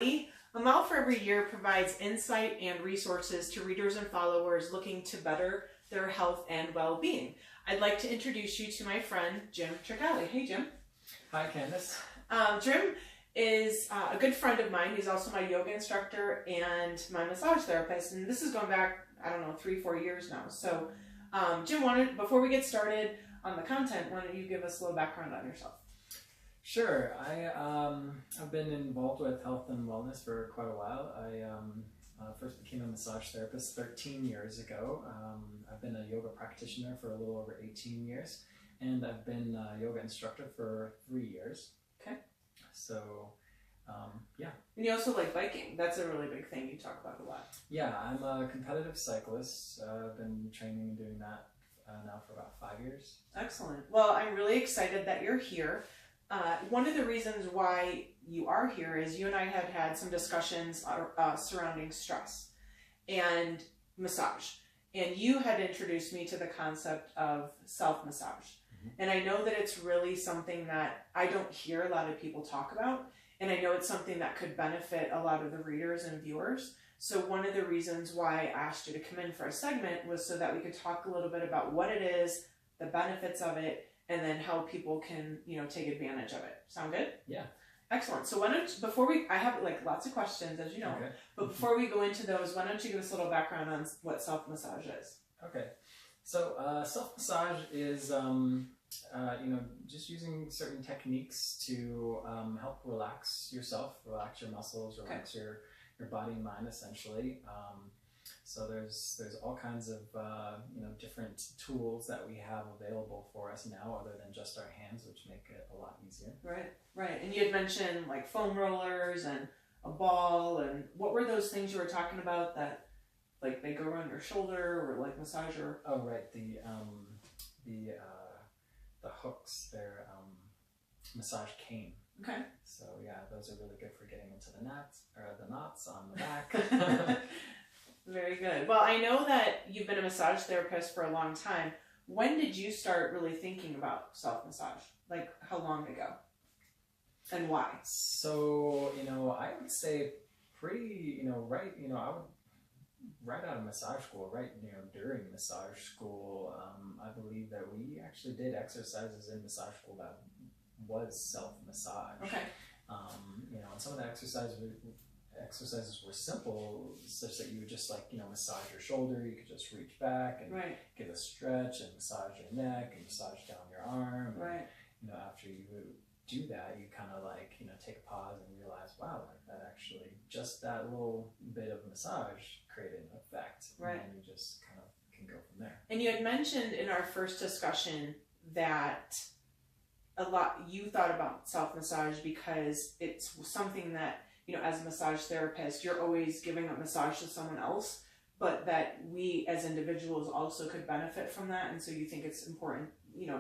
A Mile for Every Year provides insight and resources to readers and followers looking to better their health and well-being. I'd like to introduce you to my friend, Jim Truncali. Hey, Jim. Hi, Candace. Jim is a good friend of mine. He's also my yoga instructor and my massage therapist. And this is going back, I don't know, 3-4 years now. So, Jim, before we get started on the content, why don't you give us a little background on yourself? Sure. I've been involved with health and wellness for quite a while. I first became a massage therapist 13 years ago. I've been a yoga practitioner for a little over 18 years, and I've been a yoga instructor for 3 years. Okay. So, yeah. And you also like biking. That's a really big thing you talk about a lot. Yeah, I'm a competitive cyclist. I've been training and doing that now for about 5 years. Excellent. Well, I'm really excited that you're here. One of the reasons why you are here is you and I had some discussions surrounding stress and massage. And you had introduced me to the concept of self-massage. Mm-hmm. And I know that it's really something that I don't hear a lot of people talk about. And I know it's something that could benefit a lot of the readers and viewers. So one of the reasons why I asked you to come in for a segment was so that we could talk a little bit about what it is, the benefits of it, and then how people can, take advantage of it. Sound good? Yeah. Excellent. So I have like lots of questions, as you know, okay. But before we go into those, why don't you give us a little background on what self-massage is? Okay. So self-massage is, just using certain techniques to help relax yourself, relax your muscles, relax your body and mind, essentially. So there's all kinds of different tools that we have available for us now, other than just our hands, which make it a lot easier. Right. And you had mentioned like foam rollers and a ball, and what were those things you were talking about that like they go around your shoulder or like massage your? Oh, right. The hooks, they're massage cane. Okay. So yeah, those are really good for getting into the knots on the back. Very good. Well, I know that you've been a massage therapist for a long time. When did you start really thinking about self-massage? Like, how long ago? And why? So, I would say pretty, I would, right out of massage school, during massage school, I believe that we actually did exercises in massage school that was self-massage. Okay. And some of the exercises were simple, such that you would just massage your shoulder. You could just reach back and give a stretch and massage your neck and massage down your arm. Right. And, after you do that, you kind of take a pause and realize, wow, that actually, just that little bit of massage created an effect. Right. And you just kind of can go from there. And you had mentioned in our first discussion that you thought about self-massage because it's something that, as a massage therapist, you're always giving a massage to someone else, but that we as individuals also could benefit from that. And so you think it's important,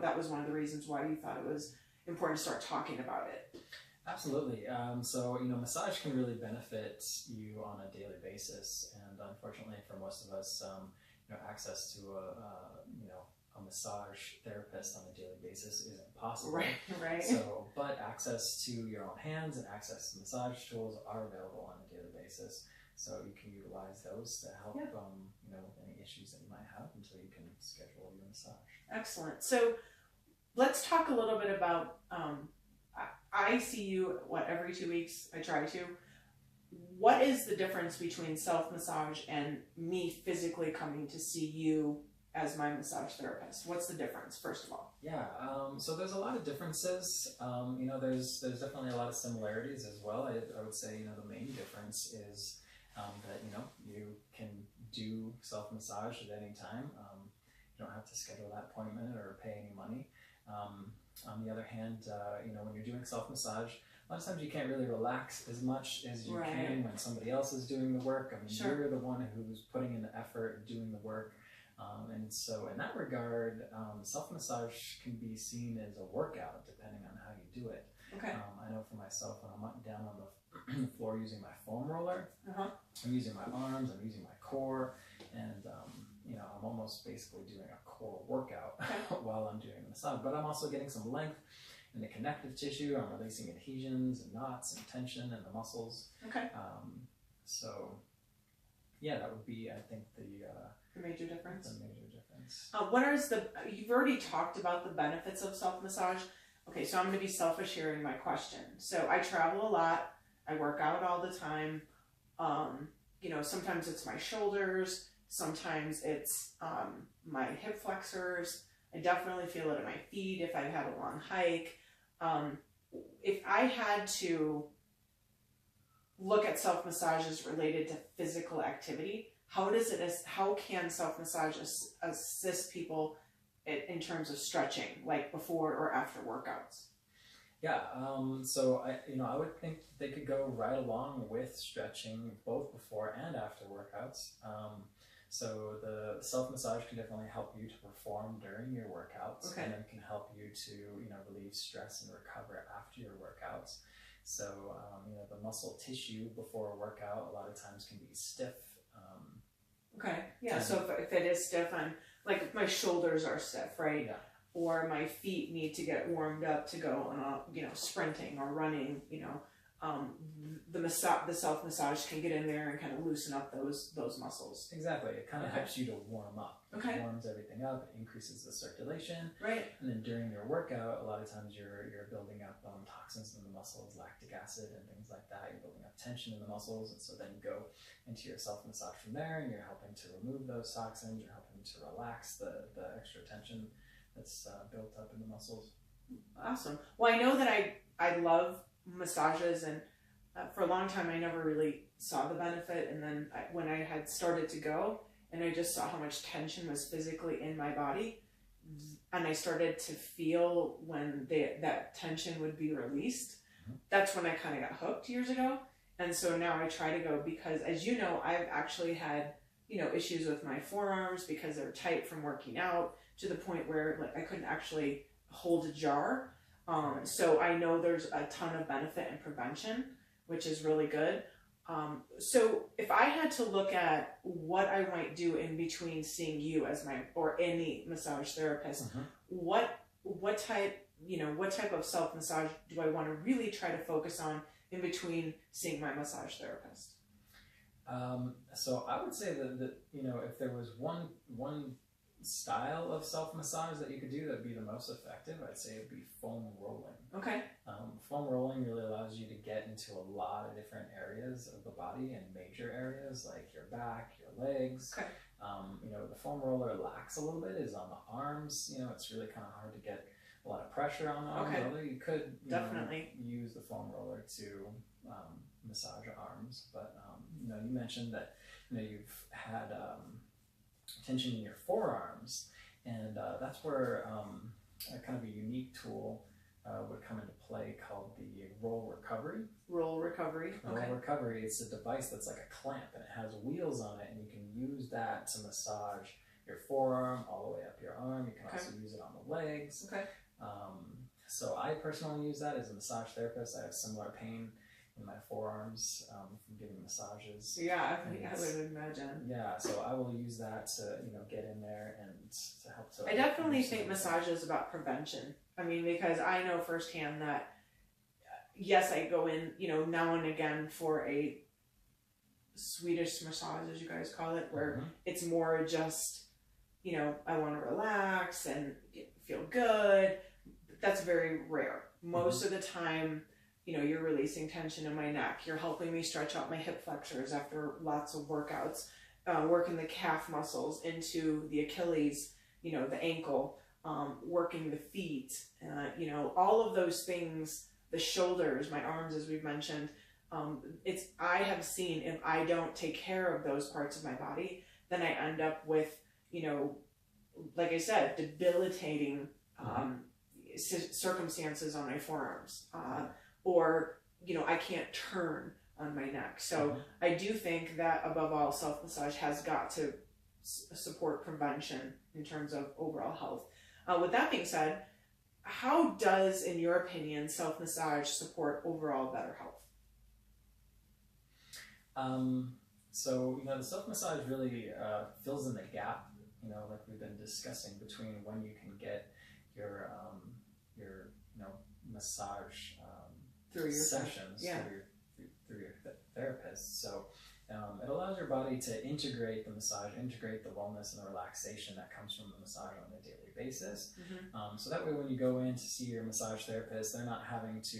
that was one of the reasons why you thought it was important to start talking about it. Absolutely. So, massage can really benefit you on a daily basis. And unfortunately for most of us, access to a massage therapist on a daily basis isn't possible. Right. So, but access to your own hands and access to massage tools are available on a daily basis. So you can utilize those to help, with any issues that you might have until you can schedule your massage. Excellent. So let's talk a little bit about, I see you, every 2 weeks? I try to. What is the difference between self-massage and me physically coming to see you as my massage therapist? What's the difference, first of all? Yeah, so there's a lot of differences. There's definitely a lot of similarities as well. I would say, the main difference is that, you can do self-massage at any time. You don't have to schedule that appointment or pay any money. On the other hand, when you're doing self-massage, a lot of times you can't really relax as much as you can when somebody else is doing the work. I mean, you're the one who's putting in the effort, doing the work. And so in that regard, self-massage can be seen as a workout depending on how you do it. Okay. I know for myself, when I'm down on the floor using my foam roller, I'm using my arms, I'm using my core, and I'm almost basically doing a core workout while I'm doing the massage. But I'm also getting some length in the connective tissue. I'm releasing adhesions and knots and tension in the muscles. Okay. So yeah, that would be, I think, the major difference. The major difference. What are you've already talked about the benefits of self-massage. Okay, so I'm going to be selfish here in my question. So I travel a lot. I work out all the time. You know, sometimes it's my shoulders. Sometimes it's my hip flexors. I definitely feel it in my feet if I've had a long hike. If I had to look at self-massages related to physical activity, how can self-massage assist people in terms of stretching, like before or after workouts? Yeah, so I would think they could go right along with stretching both before and after workouts. So the self-massage can definitely help you to perform during your workouts, okay. and then can help you to relieve stress and recover after your workouts. So the muscle tissue before a workout a lot of times can be stiff. Okay, yeah. So if it is stiff, I'm like my shoulders are stiff, right? Yeah. Or my feet need to get warmed up to go on sprinting or running. The self-massage can get in there and kind of loosen up those muscles. Exactly. It kind of helps you to warm up. Okay. It warms everything up. It increases the circulation. Right. And then during your workout, a lot of times you're building up toxins in the muscles, lactic acid and things like that. You're building up tension in the muscles, and so then you go into your self-massage from there, and you're helping to remove those toxins. You're helping to relax the extra tension that's built up in the muscles. Awesome. Well, I know that I love massages, and for a long time I never really saw the benefit, and then when I had started to go and I just saw how much tension was physically in my body, and I started to feel when that tension would be released, that's when I kind of got hooked years ago. And so now I try to go because, as you know, I've actually had issues with my forearms because they're tight from working out, to the point where like I couldn't actually hold a jar. So I know there's a ton of benefit in prevention, which is really good. So if I had to look at what I might do in between seeing you as or any massage therapist, what type of self-massage do I want to really try to focus on in between seeing my massage therapist? So I would say that if there was one style of self-massage that you could do that'd be the most effective, I'd say it'd be foam rolling. Okay. Foam rolling really allows you to get into a lot of different areas of the body, and major areas like your back, your legs. Okay. The foam roller lacks a little bit is on the arms. It's really kind of hard to get a lot of pressure on the arms. Okay. Although you could definitely use the foam roller to massage your arms. But you mentioned that you've had tension in your forearms, and that's where a kind of a unique tool would come into play called the roll recovery. Roll recovery. Okay. Roll recovery. It's a device that's like a clamp, and it has wheels on it, and you can use that to massage your forearm all the way up your arm. You can also use it on the legs. Okay. So I personally use that as a massage therapist. I have similar pain in my forearms from giving massages. Yeah, I would imagine. Yeah, so I will use that to get in there and to help to. I definitely think massage is about prevention. I mean, because I know firsthand that yes, I go in now and again for a Swedish massage, as you guys call it, where it's more just I want to relax and feel good. That's very rare. Most of the time, you're releasing tension in my neck. You're helping me stretch out my hip flexors after lots of workouts, working the calf muscles into the Achilles, the ankle, working the feet, all of those things, the shoulders, my arms, as we've mentioned. I have seen if I don't take care of those parts of my body, then I end up with, like I said, debilitating circumstances on my forearms. Or, I can't turn on my neck. So I do think that above all, self-massage has got to support prevention in terms of overall health. With that being said, how does, in your opinion, self-massage support overall better health? So, the self-massage really fills in the gap, like we've been discussing, between when you can get your massage through your sessions yeah. through your therapist. So it allows your body to integrate the massage, integrate the wellness and the relaxation that comes from the massage on a daily basis. So that way when you go in to see your massage therapist, they're not having to,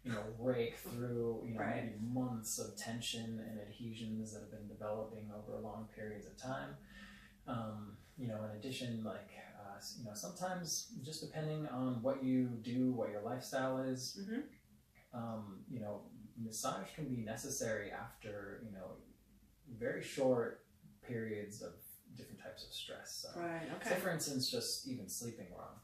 you know, rake through, you know, Right. maybe months of tension and adhesions that have been developing over long periods of time. You know, in addition, like, you know, sometimes just depending on what you do, what your lifestyle is, you know, massage can be necessary after, you know, very short periods of different types of stress. So, Right, okay. so for instance, just even sleeping wrong.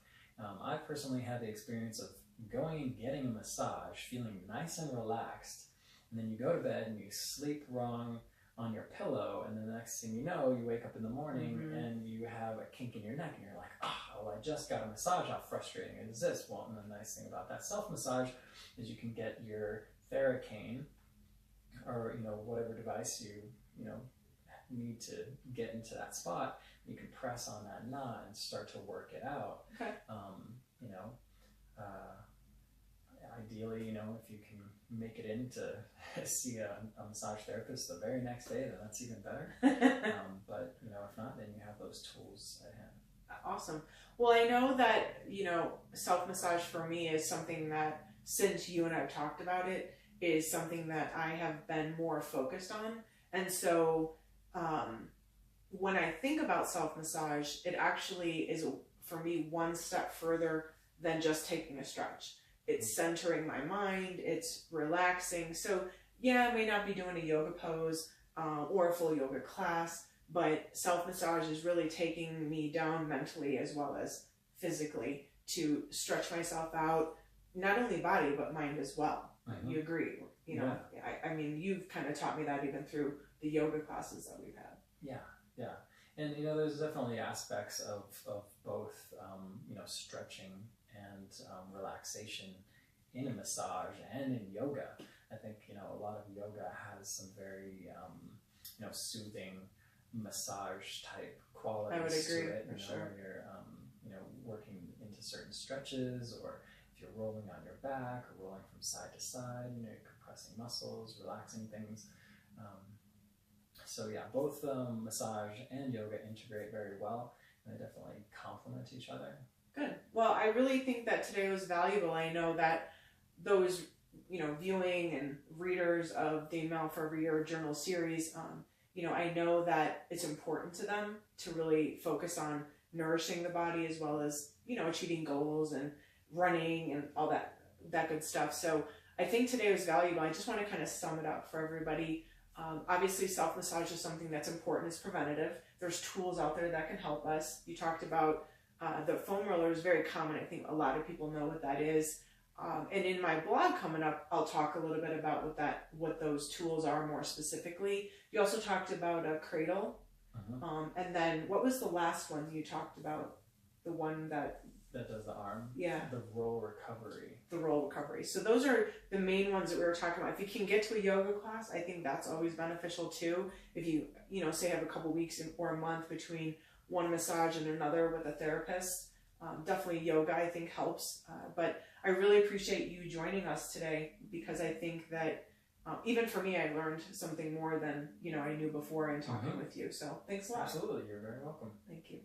I personally had the experience of going and getting a massage, feeling nice and relaxed, and then you go to bed and you sleep wrong on your pillow, and then the next thing you know, you wake up in the morning and you have a kink in your neck, and you're like, oh, well, I just got a massage. How frustrating is this? Well, and the nice thing about that self-massage is you can get your Theracane, or, you know, whatever device you know, need to get into that spot. You can press on that knot and start to work it out. Okay. You know, ideally, you know, if you can make it in to see a massage therapist the very next day, then that's even better. But, you know, if not, then you have those tools at hand. Awesome. Well, I know that, you know, self-massage for me is something that, since you and I have talked about it, is something that I have been more focused on. And so when I think about self-massage, it actually is, for me, one step further than just taking a stretch. It's centering my mind, it's relaxing. So yeah, I may not be doing a yoga pose or a full yoga class, but self-massage is really taking me down mentally as well as physically to stretch myself out, not only body, but mind as well. You agree? You know, I mean, you've kind of taught me that even through the yoga classes that we've had. Yeah. And, you know, there's definitely aspects of both, you know, stretching and relaxation in a massage and in yoga. I think, you know, a lot of yoga has some very, you know, soothing massage type qualities. I would agree, to it, for you know, sure. when you're, you know, working into certain stretches, or if you're rolling on your back or rolling from side to side, you know, you're compressing muscles, relaxing things. So yeah, both massage and yoga integrate very well, and they definitely complement each other. Good. Well, I really think that today was valuable. I know that those, you know, viewing and readers of the Mouth for Every Year journal series, you know, I know that it's important to them to really focus on nourishing the body as well as, you know, achieving goals and running and all that good stuff. So I think today was valuable. I just want to kind of sum it up for everybody. Obviously, self-massage is something that's important. It's preventative. There's tools out there that can help us. You talked about the foam roller is very common. I think a lot of people know what that is. And in my blog coming up, I'll talk a little bit about what those tools are more specifically. You also talked about a cradle. And then what was the last one you talked about? The one that does the arm? Yeah. The roll recovery. The roll recovery. So those are the main ones that we were talking about. If you can get to a yoga class, I think that's always beneficial too. If you know, say have a couple weeks or a month between one massage and another with a therapist, definitely yoga I think helps. But I really appreciate you joining us today, because I think that even for me, I learned something more than, you know, I knew before in talking with you. So thanks a lot. Absolutely. You're very welcome. Thank you.